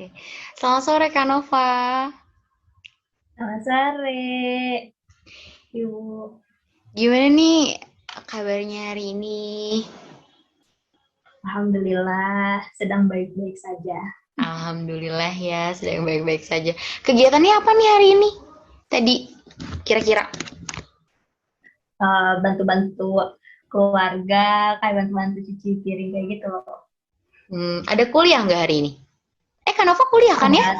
Oke. Selamat sore Kak Nova. Selamat sore, Ibu. Gimana nih kabarnya hari ini? Alhamdulillah, sedang baik-baik saja. Alhamdulillah ya, sedang baik-baik saja. Kegiatannya apa nih hari ini? Tadi kira-kira. Bantu-bantu keluarga, kayak bantu-bantu cuci piring kayak gitu loh. Ada kuliah nggak hari ini? Kak Nova kuliah kan ya? Ada,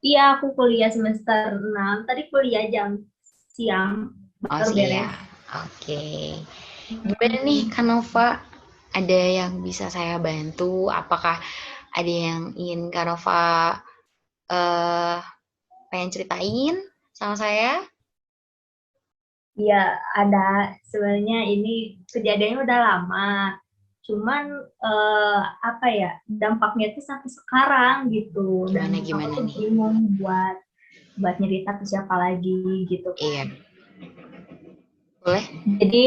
iya aku kuliah semester 6. Tadi kuliah jam siang, Oh baru beres. siap. Oke. Gimana nih Hmm, Kak Nova? Ada yang bisa saya bantu? Apakah ada yang ingin Kak Nova eh pengen ceritain sama saya? Iya, ada. Sebenarnya ini kejadiannya udah lama. Cuman eh, apa ya, dampaknya tuh sampai sekarang gitu. Dan Gimana aku gimana tuh nih? bingung buat nyerita ke siapa lagi gitu kan. Iya, boleh? Jadi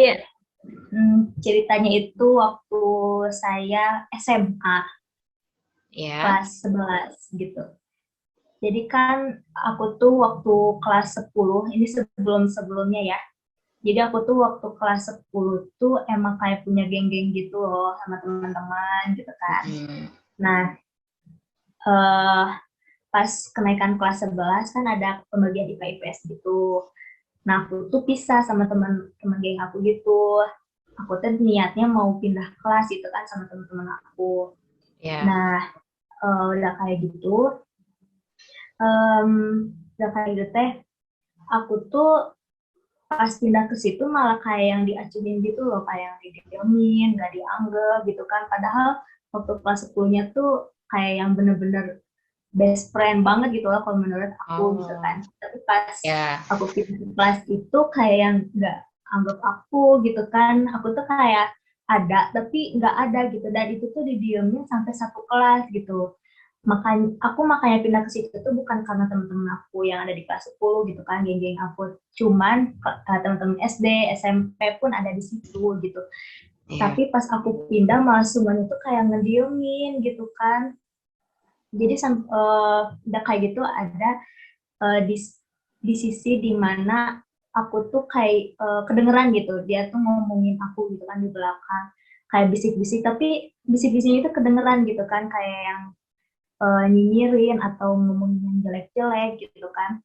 ceritanya itu waktu saya SMA Ya. kelas 11 gitu. Jadi kan aku tuh waktu kelas 10 ini sebelum-sebelumnya ya. Jadi aku tuh waktu kelas 10 tuh emang kayak punya geng-geng gitu loh sama teman-teman gitu kan. Mm, Nah, eh, pas kenaikan kelas 11 kan ada pembagian IPA IPS gitu. Nah, aku tuh pisah sama teman-teman geng aku gitu. Aku tuh niatnya mau pindah kelas gitu kan sama teman-teman aku. ya. Nah, udah kayak gitu, em, udah kayak gitu teh, aku tuh pas pindah ke situ malah kayak yang diacunin gitu loh, kayak yang didiemin, gak dianggap gitu kan. Padahal waktu kelas 10-nya tuh kayak yang bener-bener best friend banget gitu loh kalau menurut aku gitu Oh, kan. Tapi pas ya. aku pindah ke kelas itu kayak yang gak anggap aku gitu kan. Aku tuh kayak ada tapi nggak ada gitu, dan itu tuh didiemin sampai satu kelas gitu. Makanya pindah ke situ tuh bukan karena teman-teman aku yang ada di kelas 10 gitu kan, geng-geng aku. Cuman teman-teman SD, SMP pun ada di situ gitu. Iya. Tapi pas aku pindah malah semuanya tuh kayak ngediemin gitu kan. Jadi udah kayak gitu ada di sisi dimana aku tuh kayak kedengeran gitu, dia tuh ngomongin aku gitu kan di belakang, kayak bisik-bisik, tapi bisik-bisiknya itu kedengeran gitu kan, kayak yang nyinyirin atau ngomongin yang jelek-jelek gitu kan,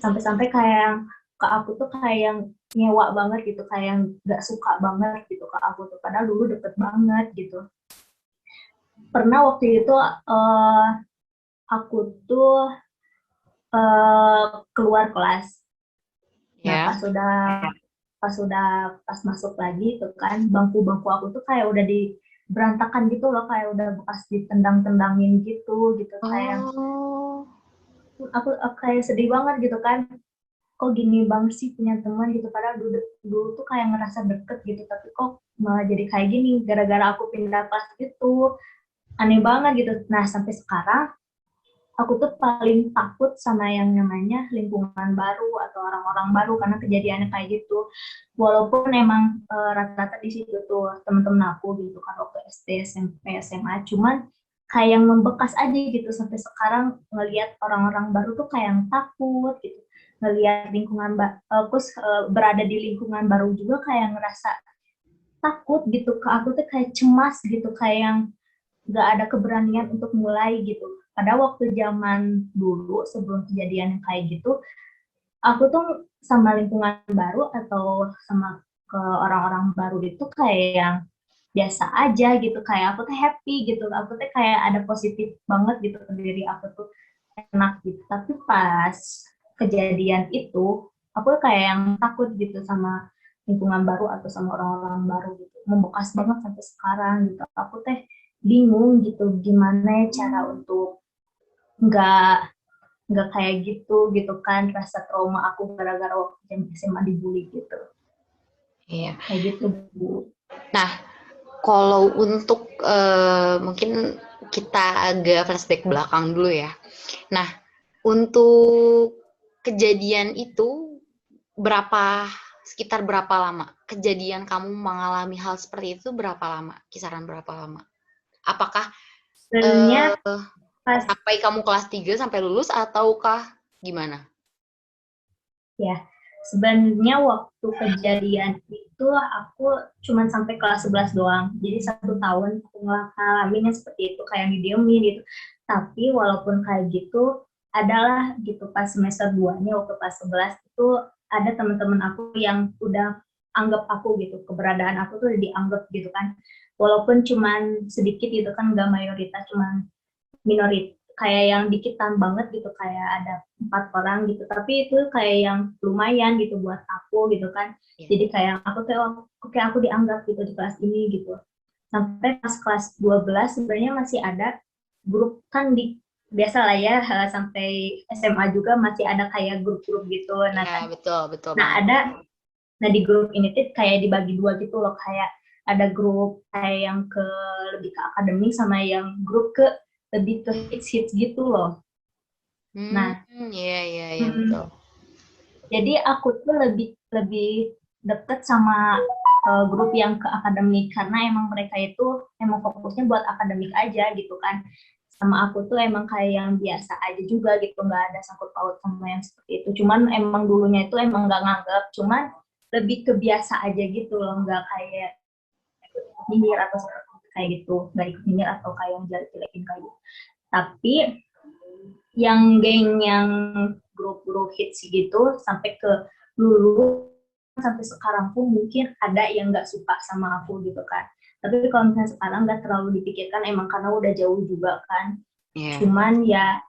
sampai-sampai kayak yang ke aku tuh kayak yang nyewa banget gitu, kayak yang gak suka banget gitu ke aku tuh, padahal dulu deket banget gitu. Pernah waktu itu aku tuh keluar kelas. Nah, Ya. pas masuk lagi tuh kan, bangku-bangku aku tuh kayak udah di berantakan gitu loh, kayak udah bekas ditendang-tendangin gitu kayak Oh, aku kayak sedih banget gitu kan, kok gini banget sih punya teman gitu, padahal dulu dulu tuh kayak ngerasa deket gitu, tapi kok malah jadi kayak gini gara-gara aku pindah kelas gitu. Aneh banget gitu. Nah, sampai sekarang aku tuh paling takut sama yang namanya lingkungan baru atau orang-orang baru karena kejadiannya kayak gitu. Walaupun emang rata-rata di situ tuh temen-temen aku gitu kan waktu SD, SMP, SMA, cuman kayak yang membekas aja gitu sampai sekarang, ngelihat orang-orang baru tuh kayak yang takut gitu. Ngelihat terus berada di lingkungan baru juga kayak ngerasa takut gitu, ke aku tuh kayak cemas gitu, kayak yang nggak ada keberanian untuk mulai gitu. Pada waktu zaman dulu sebelum kejadian yang kayak gitu, aku tuh sama lingkungan baru atau sama ke orang-orang baru itu kayak yang biasa aja gitu, kayak aku tuh happy gitu, aku tuh kayak ada positif banget gitu ke diri aku tuh, enak gitu. Tapi pas kejadian itu aku kayak yang takut gitu sama lingkungan baru atau sama orang-orang baru gitu, membekas banget sampai sekarang gitu. Aku teh bingung gitu gimana cara untuk nggak nggak kayak gitu gitu kan, rasa trauma aku gara-gara waktu jam SMA dibully gitu, iya. kayak gitu Bu. Nah, kalau untuk mungkin kita agak flashback belakang dulu ya. Nah, untuk kejadian itu sekitar berapa lama? Kejadian kamu mengalami hal seperti itu berapa lama? Kisaran berapa lama? Apakah Sebenarnya eh Pas Sampai kamu kelas 3 sampai lulus ataukah gimana? ya, sebenarnya waktu kejadian itu aku cuman sampai kelas 11 doang. Jadi 1 tahun aku ngalamin seperti itu, kayak didiemin gitu. Tapi walaupun kayak gitu, adalah gitu pas semester 2-nya waktu kelas 11 itu ada teman-teman aku yang udah anggap aku gitu, keberadaan aku tuh udah dianggap gitu kan. Walaupun cuman sedikit gitu kan, nggak mayoritas, cuman minorit kayak yang dikitan banget gitu, kayak ada 4 orang gitu, tapi itu kayak yang lumayan gitu buat aku gitu kan. Ya. Jadi kayak aku kayak oke aku dianggap gitu di kelas ini gitu. Sampai pas kelas 12 sebenarnya masih ada grup kan, di biasa lah ya, sampai SMA juga masih ada kayak grup-grup gitu. Nah Iya, kan, betul, betul nah banget. ada, nah di grup ini tuh kayak dibagi dua gitu loh, kayak ada grup kayak yang ke lebih ke akademik sama yang grup ke lebih ke hits-hits gitu loh. Hmm, Nah, iya, iya, iya, betul. mm, jadi aku tuh lebih lebih deket sama grup yang ke akademik karena emang mereka itu emang fokusnya buat akademik aja gitu kan. Sama aku tuh emang kayak yang biasa aja juga gitu, nggak ada sangkut paut sama yang seperti itu. Cuman emang dulunya itu emang nggak nganggap, cuman lebih kebiasa aja gitu loh, nggak kayak nyinyir atau kayak gitu, nggak ikut nyinyir atau kayak yang jelek-jelekin kayak gitu. Tapi yang geng yang grup-grup hits gitu sampai ke dulu sampai sekarang pun mungkin ada yang nggak suka sama aku gitu kan. Tapi kalau misalnya sekarang nggak terlalu dipikirkan, emang karena udah jauh juga kan. Iya. Cuman ya,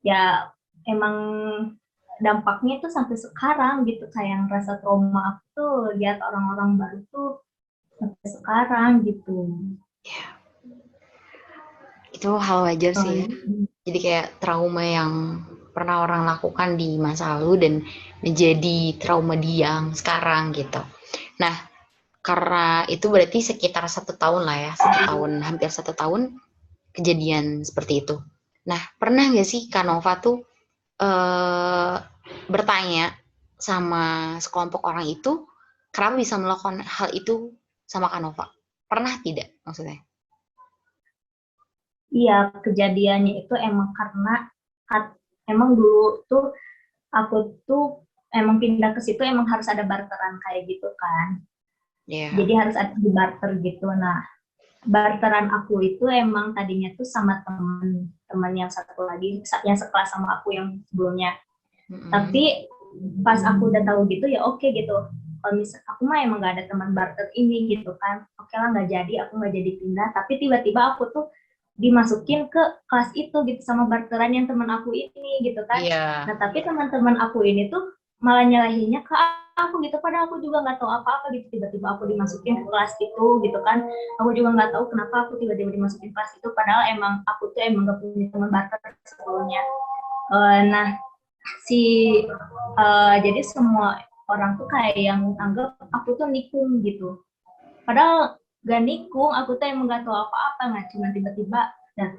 ya emang dampaknya itu sampai sekarang gitu, kayak yang rasa trauma aku tuh lihat orang-orang baru tuh sampai sekarang gitu. Itu hal wajar sih ya. Um, Jadi kayak trauma yang pernah orang lakukan di masa lalu dan menjadi trauma dia yang sekarang gitu. Nah, karena itu berarti sekitar 1 tahun lah ya, 1 tahun, hampir 1 tahun kejadian seperti itu. Nah, pernah nggak sih Kak Nova tuh bertanya sama sekelompok orang itu, kenapa bisa melakukan hal itu sama Kak Nova? Pernah tidak maksudnya? Iya, kejadiannya itu emang karena emang dulu tuh aku tuh emang pindah ke situ emang harus ada barteran kayak gitu kan. Ya. Jadi harus ada di barter gitu. Nah, barteran aku itu emang tadinya tuh sama teman yang satu lagi yang sekelas sama aku yang sebelumnya. Mm-mm. Tapi pas aku udah tahu gitu ya oke gitu. Kalau misal aku mah emang gak ada teman barter ini gitu kan, oke lah nggak jadi, aku nggak jadi pindah. Tapi tiba-tiba aku tuh dimasukin ke kelas itu gitu sama barteran yang teman aku ini gitu kan. Iya. Nah tapi teman-teman aku ini tuh malah nyalahinnya ke aku gitu, padahal aku juga nggak tahu apa-apa gitu, tiba-tiba aku dimasukin ke kelas itu gitu kan. Aku juga nggak tahu kenapa aku tiba-tiba dimasukin kelas itu, padahal emang aku tuh emang gak punya teman barter sebelumnya. Nah, si jadi semua orang tuh kayak yang anggap aku tuh nikung gitu, padahal gak nikung, aku tuh emang gak tahu apa-apa, nggak cuma tiba-tiba dan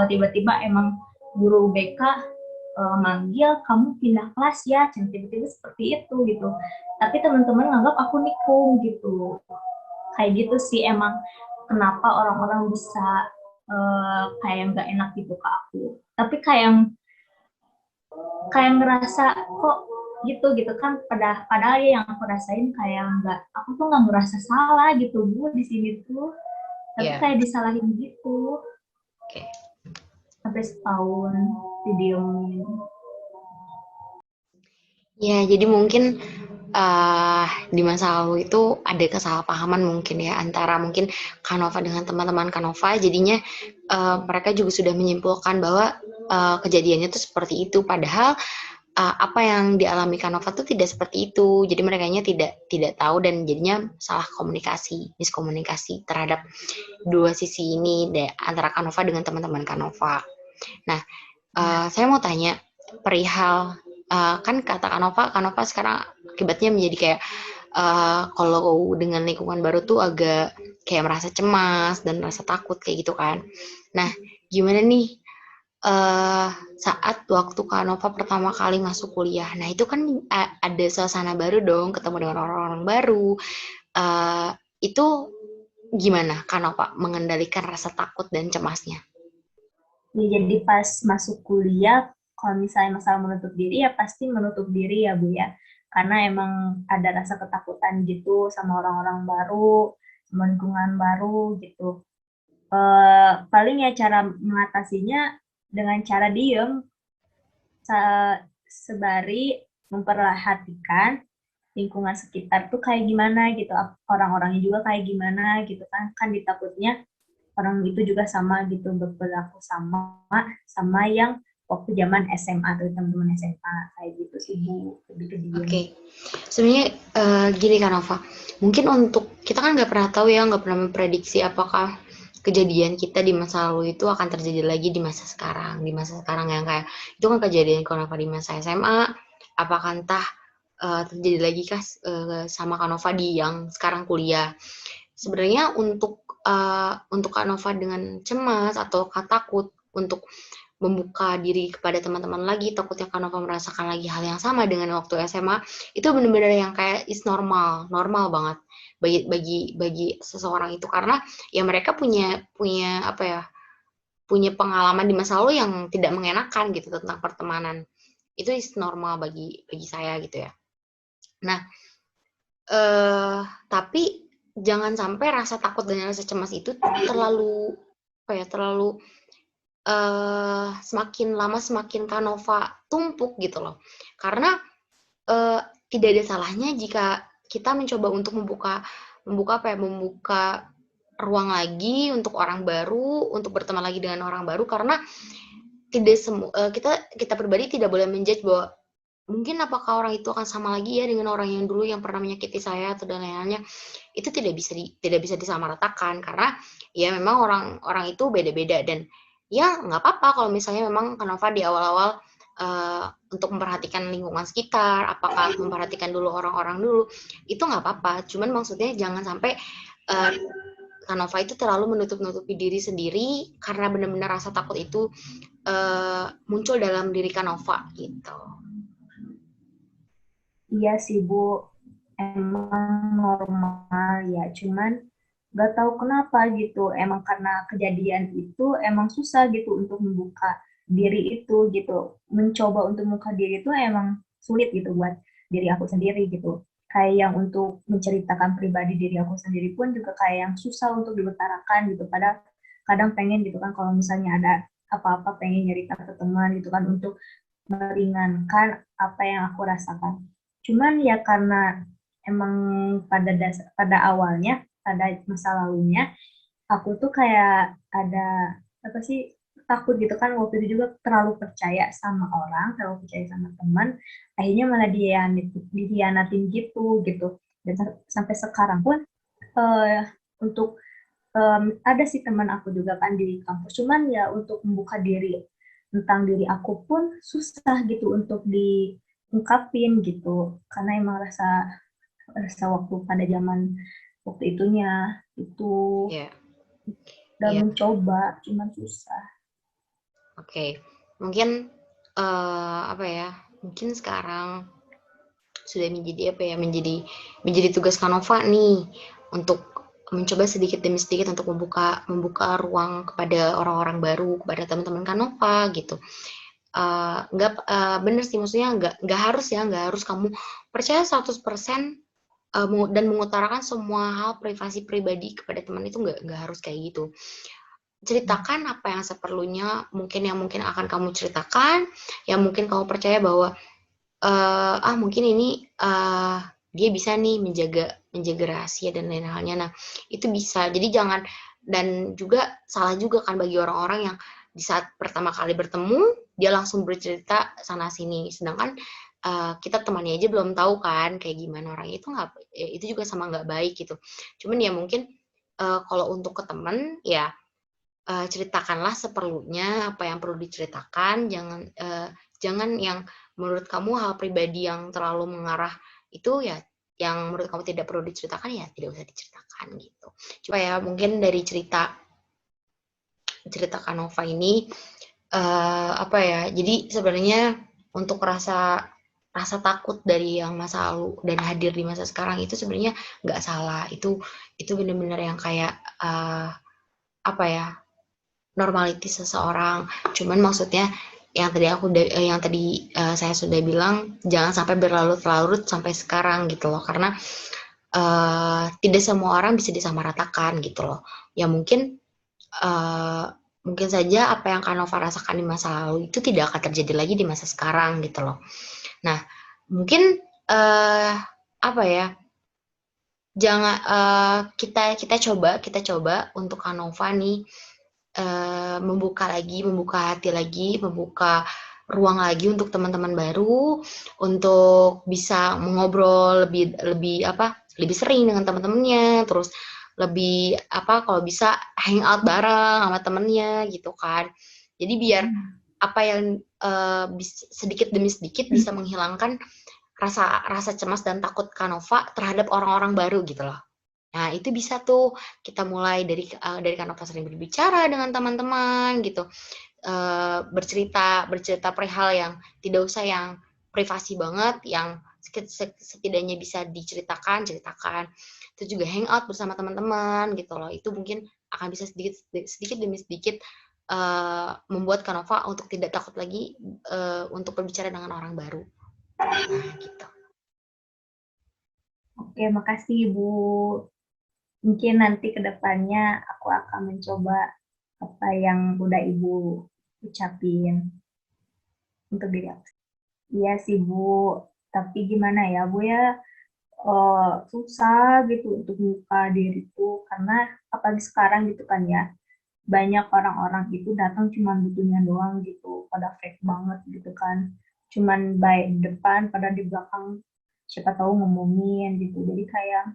tiba-tiba emang guru BK manggil kamu pindah kelas ya, tiba-tiba seperti itu gitu. Tapi teman-teman nganggap aku nikung gitu, kayak gitu sih emang kenapa orang-orang bisa kayak nggak enak gitu ke aku. Tapi kayak ngerasa kok gitu gitu kan, padahal ya yang aku rasain kayak nggak, aku tuh nggak ngerasa salah gitu bu di sini tuh, tapi Iya. kayak disalahin gitu Oke. sampai setahun didiemin. Ya, jadi mungkin di masa lalu itu ada kesalahpahaman mungkin ya antara mungkin Kanova dengan teman-teman Kanova. Jadinya mereka juga sudah menyimpulkan bahwa kejadiannya itu seperti itu. Padahal apa yang dialami Kanova itu tidak seperti itu. Jadi mereka tidak tahu dan jadinya salah komunikasi, miskomunikasi terhadap dua sisi ini antara Kanova dengan teman-teman Kanova. Nah, saya mau tanya perihal kan kata Kanova sekarang akibatnya menjadi kayak kalau dengan lingkungan baru tuh agak kayak merasa cemas dan merasa takut kayak gitu kan. Nah, gimana nih saat waktu Kanova pertama kali masuk kuliah? Nah, itu kan ada suasana baru dong, ketemu dengan orang-orang baru. Uh, itu gimana Kanova mengendalikan rasa takut dan cemasnya? Ya, jadi pas masuk kuliah, kalau misalnya masalah menutup diri ya pasti menutup diri ya Bu ya. Karena emang ada rasa ketakutan gitu sama orang-orang baru, sama lingkungan baru gitu. Paling ya cara mengatasinya dengan cara diem, sebari memperhatikan lingkungan sekitar tuh kayak gimana gitu, orang-orangnya juga kayak gimana gitu kan, kan ditakutnya orang itu juga sama gitu berperilaku sama sama yang waktu zaman SMA atau teman-teman SMA kayak gitu sih Bu, lebih ke diem. Oke, sebenarnya gini kan Nova, mungkin untuk kita kan nggak pernah tahu ya, nggak pernah memprediksi apakah kejadian kita di masa lalu itu akan terjadi lagi di masa sekarang yang kayak itu kan kejadian Kanova di masa SMA, apakah entah terjadi lagi kah sama Kanova di yang sekarang kuliah. Sebenarnya untuk Kanova dengan cemas atau takut untuk membuka diri kepada teman-teman lagi, takutnya Kanova merasakan lagi hal yang sama dengan waktu SMA, itu benar-benar yang kayak is normal, normal banget bagi seseorang itu, karena ya mereka punya punya apa ya, punya pengalaman di masa lalu yang tidak mengenakan gitu tentang pertemanan. Itu is normal bagi saya gitu ya. Nah, tapi jangan sampai rasa takut dan rasa cemas itu terlalu apa ya, terlalu semakin lama semakin Kanova tumpuk gitu loh. Karena uh, tidak ada salahnya jika kita mencoba untuk membuka membuka apa ya, membuka ruang lagi untuk orang baru, untuk berteman lagi dengan orang baru, karena tidak semua kita pribadi tidak boleh menjudge bahwa mungkin apakah orang itu akan sama lagi ya dengan orang yang dulu yang pernah menyakiti saya atau dan lain-lainnya. Itu tidak bisa disamaratakan, karena ya memang orang itu beda-beda, dan ya nggak apa-apa kalau misalnya memang Kanova di awal-awal untuk memperhatikan lingkungan sekitar, apakah memperhatikan dulu orang-orang dulu, itu nggak apa-apa. Cuman maksudnya jangan sampai uh, Kanova itu terlalu menutup-nutupi diri sendiri karena benar-benar rasa takut itu muncul dalam diri Kanova gitu. Iya sih Bu, emang normal ya, cuman nggak tahu kenapa gitu, emang karena kejadian itu emang susah gitu untuk membuka diri itu gitu, mencoba untuk membuka diri itu emang sulit gitu buat diri aku sendiri gitu, kayak yang untuk menceritakan pribadi diri aku sendiri pun juga kayak yang susah untuk diutarakan gitu, padahal kadang pengen gitu kan kalau misalnya ada apa-apa pengen cerita ke teman gitu kan untuk meringankan apa yang aku rasakan. Cuman ya karena emang pada awalnya, pada masa lalunya, aku tuh kayak ada apa sih, takut gitu kan, waktu itu juga terlalu percaya sama orang, terlalu percaya sama teman, akhirnya malah dihianatin gitu gitu. Dan sampai sekarang pun eh, untuk ada sih teman aku juga kan di kampus, cuman ya untuk membuka diri tentang diri aku pun susah gitu untuk diungkapin gitu, karena emang rasa rasa waktu pada zaman waktu itunya itu Ya, udah ya, mencoba cuman susah. oke. Okay. Mungkin apa ya? Mungkin sekarang sudah menjadi apa ya? Menjadi tugas Kanova nih untuk mencoba sedikit demi sedikit untuk membuka membuka ruang kepada orang-orang baru, kepada teman-teman Kanova gitu. Nggak bener sih, maksudnya nggak harus ya, nggak harus kamu percaya 100% dan mengutarakan semua hal privasi pribadi kepada teman, itu nggak harus kayak gitu. Ceritakan apa yang seperlunya, mungkin akan kamu ceritakan, yang mungkin kamu percaya bahwa mungkin ini dia bisa nih menjaga menjaga rahasia dan lain halnya. Nah, itu bisa. Jadi jangan, dan juga salah juga kan bagi orang-orang yang di saat pertama kali bertemu dia langsung bercerita sana sini, sedangkan kita temannya aja belum tahu kan kayak gimana orang itu, nggak itu juga sama nggak baik gitu. Cuman ya mungkin kalau untuk ke teman ya ceritakanlah seperlunya apa yang perlu diceritakan, jangan yang menurut kamu hal pribadi yang terlalu mengarah itu ya, yang menurut kamu tidak perlu diceritakan ya tidak usah diceritakan gitu. Coba ya mungkin dari cerita cerita Kanova ini apa ya, jadi sebenarnya untuk rasa rasa takut dari yang masa lalu dan hadir di masa sekarang itu sebenarnya nggak salah, itu benar-benar yang kayak apa ya, normality seseorang. Cuman maksudnya yang tadi saya sudah bilang, jangan sampai berlarut-larut sampai sekarang gitu loh, karena tidak semua orang bisa disamaratakan gitu loh. Ya mungkin mungkin saja apa yang Kanova rasakan di masa lalu itu tidak akan terjadi lagi di masa sekarang gitu loh. Nah, mungkin apa ya? Jangan kita coba untuk Kanova nih membuka hati lagi, membuka ruang lagi untuk teman-teman baru, untuk bisa mengobrol lebih sering dengan teman-temannya, terus lebih kalau bisa hangout bareng sama temennya gitu kan. Jadi biar apa yang sedikit demi sedikit bisa menghilangkan rasa cemas dan takut Kanova terhadap orang-orang baru gitu loh. Nah, itu bisa tuh kita mulai dari Kanova sering berbicara dengan teman-teman gitu. Bercerita perihal yang tidak usah yang privasi banget, yang setidaknya bisa ceritakan. Itu juga hangout bersama teman-teman gitu loh. Itu mungkin akan bisa sedikit demi sedikit membuat Kanova untuk tidak takut lagi untuk berbicara dengan orang baru. Nah, gitu. Oke, makasih Ibu. Mungkin nanti ke depannya aku akan mencoba apa yang udah Ibu ucapin untuk diri aku. Iya sih Bu, tapi gimana ya Bu ya, susah gitu untuk buka diriku karena apalagi sekarang gitu kan ya, banyak orang-orang itu datang cuma butuhnya doang gitu, pada fake banget gitu kan, cuman baik di depan pada di belakang siapa tahu ngomongin gitu, jadi kayak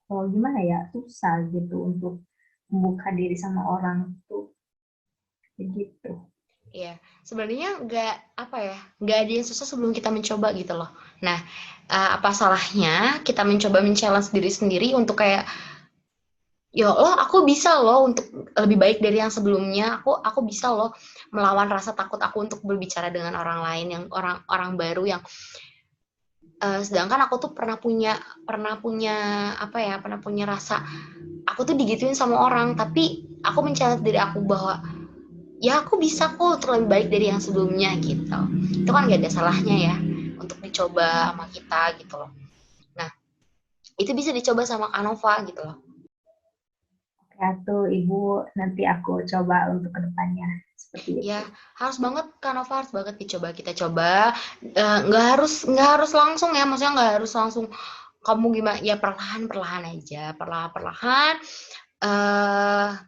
gimana ya, susah gitu untuk membuka diri sama orang itu begitu. Iya, sebenarnya nggak ada yang susah sebelum kita mencoba gitu loh. Nah, apa salahnya kita mencoba men-challenge diri sendiri untuk kayak, ya Allah, aku bisa loh untuk lebih baik dari yang sebelumnya. Aku bisa loh melawan rasa takut aku untuk berbicara dengan orang lain, yang orang baru yang sedangkan aku tuh pernah punya rasa aku tuh digituin sama orang, tapi aku men-challenge diri aku bahwa ya aku bisa kok untuk lebih baik dari yang sebelumnya gitu. Itu kan gak ada salahnya ya untuk dicoba sama kita gitu loh. Nah, itu bisa dicoba sama Kanova gitu loh. Ya tuh Ibu, nanti aku coba untuk kedepannya seperti itu. Ya, harus banget dicoba, kita coba. Nggak harus langsung ya, maksudnya nggak harus langsung kamu gimana ya, perlahan-perlahan aja, perlahan-perlahan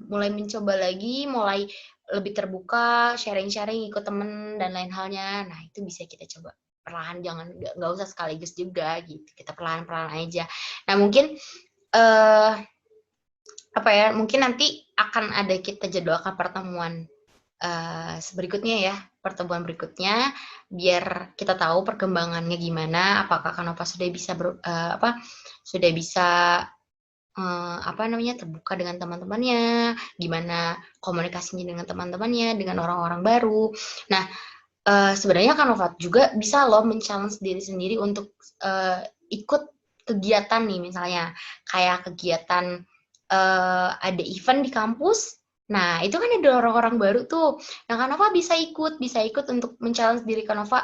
mulai mencoba lagi, mulai lebih terbuka, sharing-sharing, ikut temen dan lain halnya. Nah, itu bisa kita coba perlahan, nggak usah sekaligus juga gitu. Kita perlahan-perlahan aja. Nah, mungkin mungkin nanti akan ada kita jadwalkan pertemuan pertemuan berikutnya, biar kita tahu perkembangannya gimana, apakah Kanova sudah bisa terbuka dengan teman-temannya, gimana komunikasinya dengan teman-temannya, dengan orang-orang baru. Nah, sebenarnya Kanova juga bisa loh men-challenge diri sendiri untuk ikut kegiatan nih, misalnya kayak kegiatan ada event di kampus. Nah, itu kan ada orang-orang baru tuh. Nah, Kanova bisa ikut untuk men-challenge diri Kanova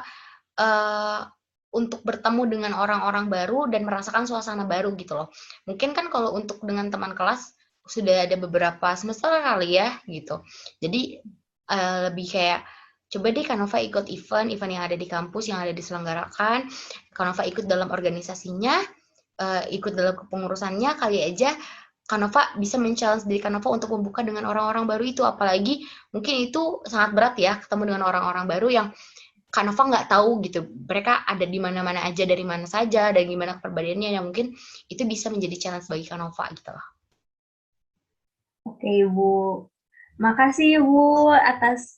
untuk bertemu dengan orang-orang baru dan merasakan suasana baru gitu loh. Mungkin kan kalau untuk dengan teman kelas sudah ada beberapa semester kali ya gitu. Jadi lebih kayak coba deh Kanova ikut event yang ada di kampus, yang ada diselenggarakan. Kanova ikut dalam organisasinya, ikut dalam kepengurusannya, kali aja Kanova bisa men-challenge diri Kanova untuk membuka dengan orang-orang baru itu. Apalagi mungkin itu sangat berat ya, ketemu dengan orang-orang baru yang Kanova nggak tahu gitu, mereka ada di mana-mana aja, dari mana saja, dan gimana kepribadiannya, yang mungkin itu bisa menjadi challenge bagi Kanova gitu loh. Oke Ibu, makasih Ibu atas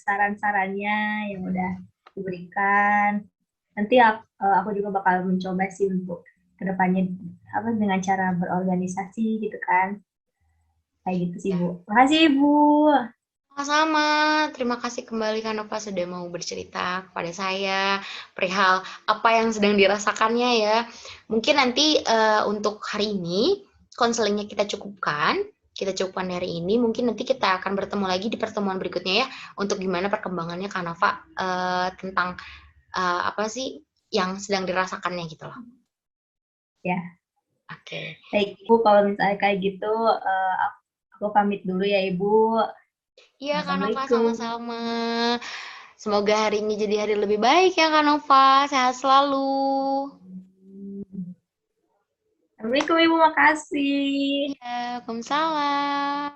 saran-sarannya yang udah diberikan. Nanti aku juga bakal mencoba sih untuk kedepannya dengan cara berorganisasi gitu kan. Kayak gitu sih Ya. Bu. Makasih Ibu. Sama-sama, terima kasih kembali Kanova sudah mau bercerita kepada saya perihal apa yang sedang dirasakannya ya. Mungkin nanti untuk hari ini konselingnya kita cukupkan, kita cukupkan dari ini. Mungkin nanti kita akan bertemu lagi di pertemuan berikutnya ya, untuk gimana perkembangannya Kak Nova tentang apa sih yang sedang dirasakannya gitu loh. Ya, Oke. baik Ibu, kalau misalnya kayak gitu, aku pamit dulu ya Ibu. Iya Kak Nova, Assalamualaikum. sama-sama. Semoga hari ini jadi hari lebih baik ya Kak Nova. Sehat selalu. Assalamualaikum Ibu, makasih. Iya, Waalaikumsalam.